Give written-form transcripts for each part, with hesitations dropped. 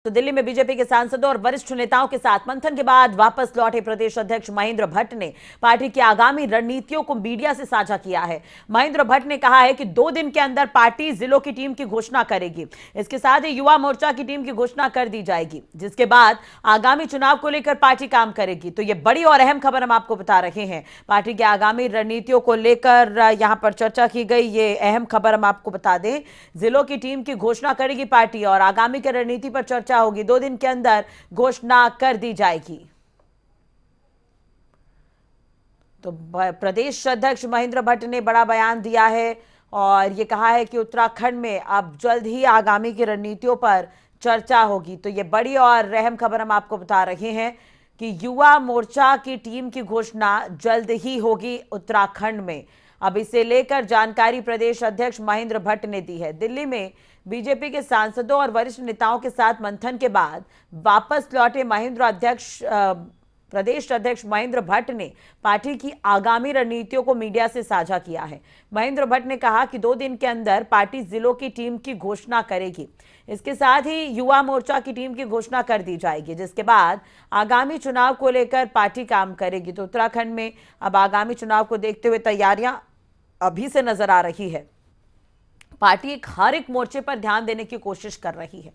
तो दिल्ली में बीजेपी के सांसदों और वरिष्ठ नेताओं के साथ मंथन के बाद वापस लौटे प्रदेश अध्यक्ष महेंद्र भट्ट ने पार्टी की आगामी रणनीतियों को मीडिया से साझा किया है। महेंद्र भट्ट ने कहा है कि 2 दिन के अंदर पार्टी जिलों की टीम की घोषणा करेगी। इसके साथ ही युवा मोर्चा की टीम की घोषणा कर दी जाएगी, जिसके बाद आगामी चुनाव को लेकर पार्टी काम करेगी। तो ये बड़ी और अहम खबर हम आपको बता रहे हैं। पार्टी की आगामी रणनीतियों को लेकर यहां पर चर्चा की गई। ये अहम खबर हम आपको बता दें, जिलों की टीम की घोषणा करेगी पार्टी और आगामी की रणनीति पर चर्चा होगी। 2 दिन के अंदर घोषणा कर दी जाएगी। तो प्रदेश अध्यक्ष महेंद्र भट्ट ने बड़ा बयान दिया है और यह कहा है कि उत्तराखंड में अब जल्द ही आगामी की रणनीतियों पर चर्चा होगी। तो यह बड़ी और अहम खबर हम आपको बता रहे हैं कि युवा मोर्चा की टीम की घोषणा जल्द ही होगी उत्तराखंड में। अब इसे लेकर जानकारी प्रदेश अध्यक्ष महेंद्र भट्ट ने दी है। दिल्ली में बीजेपी के सांसदों और वरिष्ठ नेताओं के साथ मंथन के बाद वापस लौटे प्रदेश अध्यक्ष महेंद्र भट्ट ने पार्टी की आगामी रणनीतियों को मीडिया से साझा किया है। महेंद्र भट्ट ने कहा कि 2 दिन के अंदर पार्टी जिलों की टीम की घोषणा करेगी। इसके साथ ही युवा मोर्चा की टीम की घोषणा कर दी जाएगी, जिसके बाद आगामी चुनाव को लेकर पार्टी काम करेगी। तो उत्तराखंड में अब आगामी चुनाव को देखते हुए तैयारियां अभी से नजर आ रही है। पार्टी हर एक मोर्चे पर ध्यान देने की कोशिश कर रही है,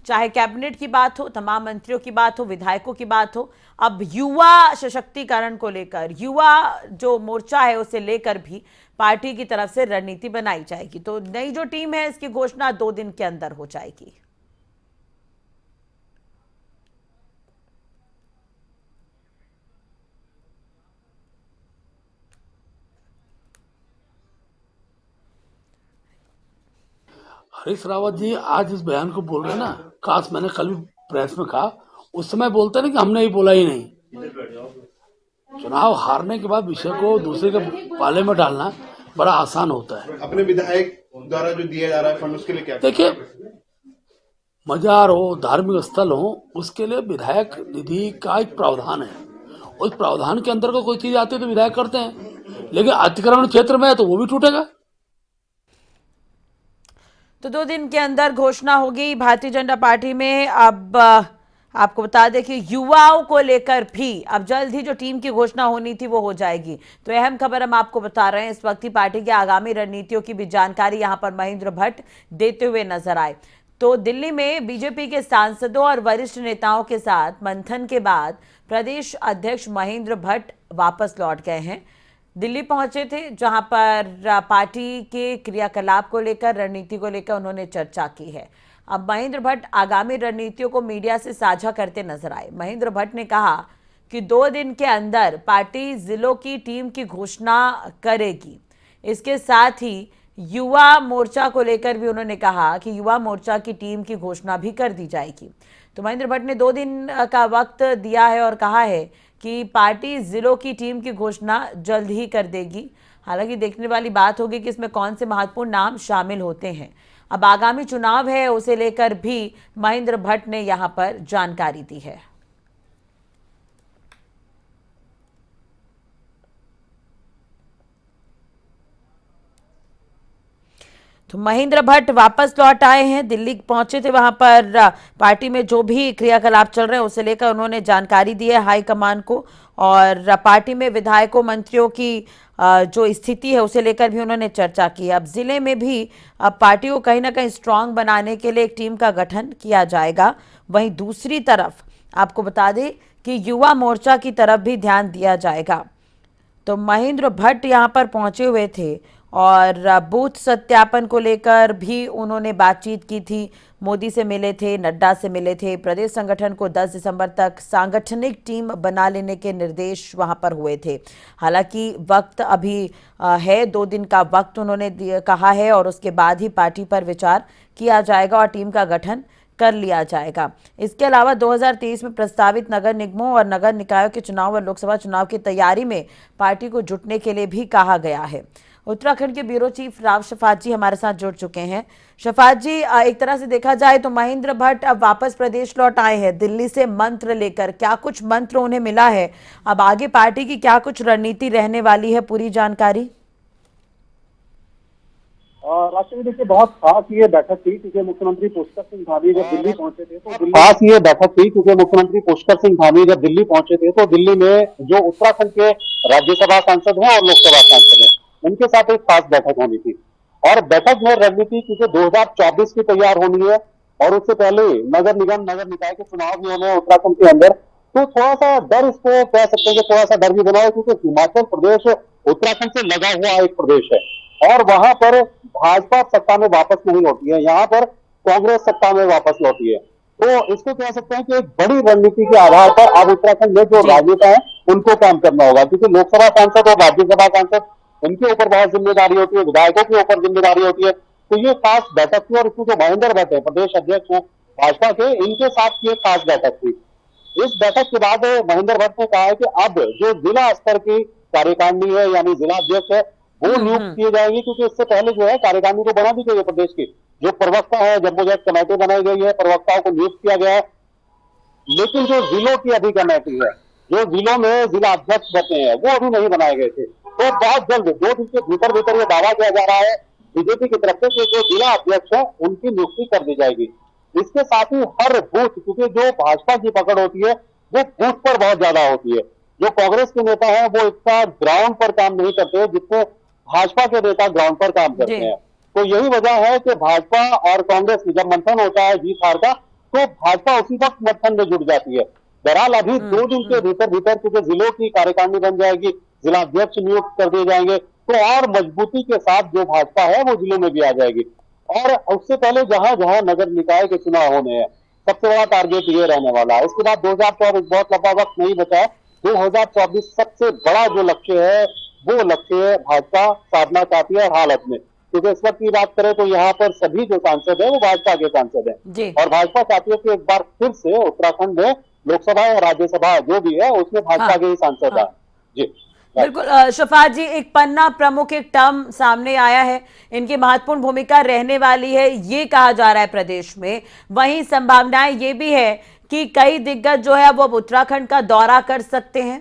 चाहे कैबिनेट की बात हो, तमाम मंत्रियों की बात हो, विधायकों की बात हो। अब युवा सशक्तिकरण को लेकर, युवा जो मोर्चा है उसे लेकर भी पार्टी की तरफ से रणनीति बनाई जाएगी। तो नई जो टीम है इसकी घोषणा 2 दिन के अंदर हो जाएगी। हरीश रावत जी आज इस बयान को बोल रहे हैं ना, काश मैंने कल भी प्रेस में कहा, उस समय बोलते ना कि हमने ही बोला ही नहीं। चुनाव हारने के बाद विषय को दूसरे के पाले में डालना बड़ा आसान होता है। अपने विधायक द्वारा जो दिया जा रहा है फंड, उसके लिए क्या देखिए, मजार हो, धार्मिक स्थल हो, उसके लिए विधायक निधि का एक प्रावधान है। उस प्रावधान के अंदर कोई चीज आती है तो विधायक करते हैं, लेकिन अतिक्रमण क्षेत्र में है तो वो भी टूटेगा। तो 2 दिन के अंदर घोषणा होगी भारतीय जनता पार्टी में। अब आपको बता दें कि युवाओं को लेकर भी अब जल्द ही जो टीम की घोषणा होनी थी वो हो जाएगी। तो अहम खबर हम आपको बता रहे हैं। इस वक्त ही पार्टी की आगामी रणनीतियों की भी जानकारी यहां पर महेंद्र भट्ट देते हुए नजर आए। तो दिल्ली में बीजेपी के सांसदों और वरिष्ठ नेताओं के साथ मंथन के बाद प्रदेश अध्यक्ष महेंद्र भट्ट वापस लौट गए हैं। दिल्ली पहुंचे थे, जहां पर पार्टी के क्रियाकलाप को लेकर, रणनीति को लेकर उन्होंने चर्चा की है। अब महेंद्र भट्ट आगामी रणनीतियों को मीडिया से साझा करते नजर आए। महेंद्र भट्ट ने कहा कि 2 दिन के अंदर पार्टी जिलों की टीम की घोषणा करेगी। इसके साथ ही युवा मोर्चा को लेकर भी उन्होंने कहा कि युवा मोर्चा की टीम की घोषणा भी कर दी जाएगी। तो महेंद्र भट्ट ने 2 दिन का वक्त दिया है और कहा है कि पार्टी जिलों की टीम की घोषणा जल्द ही कर देगी। हालांकि देखने वाली बात होगी कि इसमें कौन से महत्वपूर्ण नाम शामिल होते हैं। अब आगामी चुनाव है, उसे लेकर भी महेंद्र भट्ट ने यहां पर जानकारी दी है। तो महेंद्र भट्ट वापस लौट आए हैं, दिल्ली पहुंचे थे। वहां पर पार्टी में जो भी क्रियाकलाप चल रहे हैं उसे लेकर उन्होंने जानकारी दी है हाईकमान को, और पार्टी में विधायकों, मंत्रियों की जो स्थिति है उसे लेकर भी उन्होंने चर्चा की। अब जिले में भी अब पार्टी को कहीं ना कहीं स्ट्रांग बनाने के लिए एक टीम का गठन किया जाएगा। वहीं दूसरी तरफ आपको बता दें कि युवा मोर्चा की तरफ भी ध्यान दिया जाएगा। तो महेंद्र भट्ट यहां पर पहुंचे हुए थे और बूथ सत्यापन को लेकर भी उन्होंने बातचीत की थी। मोदी से मिले थे, नड्डा से मिले थे। प्रदेश संगठन को 10 दिसंबर तक सांगठनिक टीम बना लेने के निर्देश वहां पर हुए थे। हालांकि वक्त अभी है, 2 दिन का वक्त उन्होंने कहा है और उसके बाद ही पार्टी पर विचार किया जाएगा और टीम का गठन कर लिया जाएगा। इसके अलावा 2023 में प्रस्तावित नगर निगमों और नगर निकायों के चुनाव और लोकसभा चुनाव की तैयारी में पार्टी को जुटने के लिए भी कहा गया है। उत्तराखंड के ब्यूरो चीफ राव शफात जी हमारे साथ जुड़ चुके हैं। शफात जी, एक तरह से देखा जाए तो महेंद्र भट्ट अब वापस प्रदेश लौट आए हैं दिल्ली से मंत्र लेकर। क्या कुछ मंत्र उन्हें मिला है? अब आगे पार्टी की क्या कुछ रणनीति रहने वाली है? पूरी जानकारी। राष्ट्रपति देखिए बहुत खास ये बैठक थी क्योंकि मुख्यमंत्री पुष्कर सिंह धामी जब दिल्ली पहुंचे थे तो खास ये बैठक थी क्योंकि मुख्यमंत्री पुष्कर सिंह धामी जब दिल्ली पहुंचे थे तो दिल्ली में जो उत्तराखंड के राज्यसभा सांसद हैं और लोकसभा सांसद हैं उनके साथ एक खास बैठक होनी थी। और बैठक में रणनीति क्योंकि 2024 की तैयार होनी है और उससे पहले नगर निगम नगर निकाय के चुनाव भी होने हैं उत्तराखंड के अंदर, तो थोड़ा सा डर इसको कह सकते हैं कि थोड़ा सा डर भी बना है क्योंकि हिमाचल प्रदेश उत्तराखंड से लगा हुआ एक प्रदेश है और वहां पर भाजपा सत्ता में वापस नहीं लौटी है, यहाँ पर कांग्रेस सत्ता में वापस लौटी है। तो इसको कह सकते हैं कि एक बड़ी रणनीति के आधार पर अब उत्तराखंड में जो राजनेता है उनको काम करना होगा क्योंकि लोकसभा सांसद और राज्यसभा सांसद उनके ऊपर बहुत जिम्मेदारी होती है, विधायकों के ऊपर जिम्मेदारी होती है। तो ये खास बैठक थी और इसमें जो महेंद्र भट्ट है प्रदेश अध्यक्ष हैं भाजपा के, इनके साथ ये खास बैठक थी। इस बैठक के बाद महेंद्र भट्ट ने कहा है कि अब जो जिला स्तर की कार्यकारिणी है यानी जिला अध्यक्ष है वो नियुक्त किए जाएंगे क्योंकि इससे पहले जो है कार्यकारिणी तो बना दी गई है प्रदेश की, जो प्रवक्ता है जम्मोजैत कमेटी बनाई गई है, प्रवक्ताओं को नियुक्त किया गया है, लेकिन जो जिलों की अभी कमेटी है, जो जिलों में जिला अध्यक्ष बचे हैं वो अभी नहीं बनाए गए थे। तो बहुत जल्द 2 दिन के भीतर भीतर ये दावा किया जा रहा है बीजेपी की तरफ से कि जो जिला अध्यक्ष है उनकी नियुक्ति कर दी जाएगी। इसके साथ ही हर बूथ, क्योंकि जो भाजपा की पकड़ होती है वो बूथ पर बहुत ज्यादा होती है, जो कांग्रेस के नेता हैं वो इतना ग्राउंड पर काम नहीं करते जितने भाजपा के नेता ग्राउंड पर काम करते हैं। तो यही वजह है कि भाजपा और कांग्रेस की जब मंथन होता है जीत हार का तो भाजपा उसी वक्त मंथन में जुट जाती है। बहरहाल अभी 2 दिन के भीतर भीतर क्योंकि जिलों की कार्यकारिणी बन जाएगी, जिला अध्यक्ष नियुक्त कर दिए जाएंगे तो और मजबूती के साथ जो भाजपा है वो जिलों में भी आ जाएगी। और उससे पहले जहां जहां नगर निकाय के चुनाव होने हैं सबसे बड़ा टारगेट ये रहने वाला है। इसके बाद 2024 बहुत लंबा वक्त नहीं बचा है, 2024 सबसे बड़ा जो लक्ष्य है वो लक्ष्य भाजपा साधना चाहती है हर हालत में, क्योंकि इस वक्त की बात करें तो यहाँ पर सभी जो सांसद है वो भाजपा के सांसद हैं और भाजपा चाहती है कि एक बार फिर से उत्तराखंड में लोकसभा और राज्यसभा जो भी है उसमें भाजपा के ही सांसद आए। जी बिल्कुल शफात जी, एक पन्ना प्रमुख एक टर्म सामने आया है, इनकी महत्वपूर्ण भूमिका रहने वाली है ये कहा जा रहा है प्रदेश में। वहीं संभावनाएं ये भी है कि कई दिग्गज जो है वो अब उत्तराखंड का दौरा कर सकते हैं।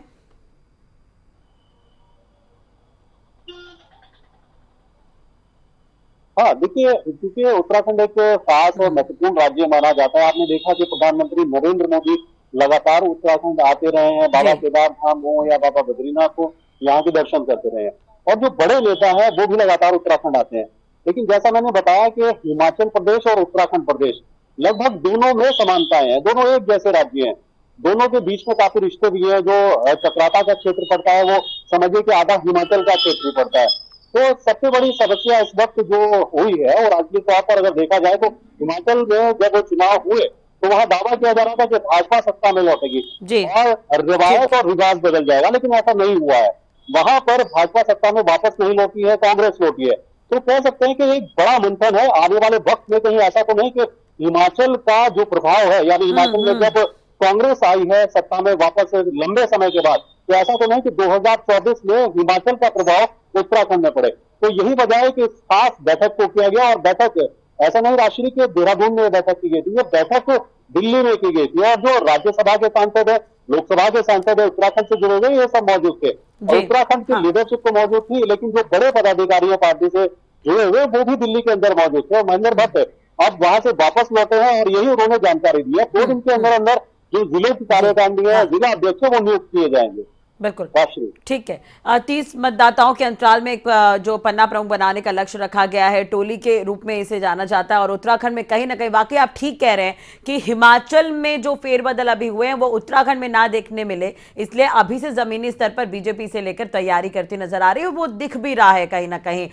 हाँ देखिए, क्योंकि उत्तराखंड एक खास और महत्वपूर्ण राज्य माना जाता है। आपने देखा कि प्रधानमंत्री नरेंद्र मोदी लगातार उत्तराखंड आते रहे हैं, बाबा केदारधाम हो या बाबा बद्रीनाथ हो, यहाँ के दर्शन करते रहे हैं और जो बड़े नेता हैं वो भी लगातार उत्तराखंड आते हैं। लेकिन जैसा मैंने बताया कि हिमाचल प्रदेश और उत्तराखंड प्रदेश लगभग दोनों में समानताएं हैं, दोनों एक जैसे राज्य हैं, दोनों के बीच में काफी रिश्ते भी हैं। जो चक्राता का क्षेत्र पड़ता है वो समझिए कि आधा हिमाचल का क्षेत्र पड़ता है। तो सबसे बड़ी समस्या इस वक्त जो हुई है और राजनीतिक तौर पर अगर देखा जाए तो हिमाचल में जब चुनाव हुए तो वहां दावा किया जा रहा था कि भाजपा सत्ता में लौटेगी और रिवायत और रिवाज बदल जाएगा, लेकिन ऐसा नहीं हुआ है। वहां पर भाजपा सत्ता में वापस नहीं लौटी है, कांग्रेस लौटी है। तो कह सकते हैं कि एक बड़ा मंथन है आने वाले वक्त में। कहीं ऐसा तो नहीं कि हिमाचल का जो प्रभाव है यानी हिमाचल में जब कांग्रेस आई है सत्ता में वापस लंबे समय के बाद, तो ऐसा तो नहीं कि 2024 में हिमाचल का प्रभाव उत्तराखंड में पड़े। तो यही वजह है कि इस खास बैठक को किया गया और बैठक ऐसा नहीं राष्ट्रीय के देहरादून में बैठक की गई थी, ये बैठक दिल्ली में की गई थी और जो राज्यसभा के सांसद है, लोकसभा के सांसद है उत्तराखंड से जुड़े हुए ये सब मौजूद थे और उत्तराखंड की लीडरशिप तो मौजूद थी, लेकिन जो बड़े पदाधिकारी पार्टी से जुड़े हुए वो भी दिल्ली के अंदर मौजूद थे। महेंद्र भट्ट अब वहां से वापस लौटे हैं और यही उन्होंने जानकारी दी है। 2 दिन के अंदर अंदर जो जिले की कार्यकारिणी है, जिला अध्यक्ष वो नियुक्त किए जाएंगे। बिल्कुल ठीक है। 30 मतदाताओं के अंतराल में एक जो पन्ना प्रमुख बनाने का लक्ष्य रखा गया है, टोली के रूप में इसे जाना जाता है और उत्तराखंड में कहीं ना कहीं वाकई आप ठीक कह रहे हैं कि हिमाचल में जो फेरबदल अभी हुए हैं वो उत्तराखंड में ना देखने मिले, इसलिए अभी से जमीनी स्तर पर बीजेपी से लेकर तैयारी करती नजर आ रही है, वो दिख भी रहा है कहीं ना कहीं।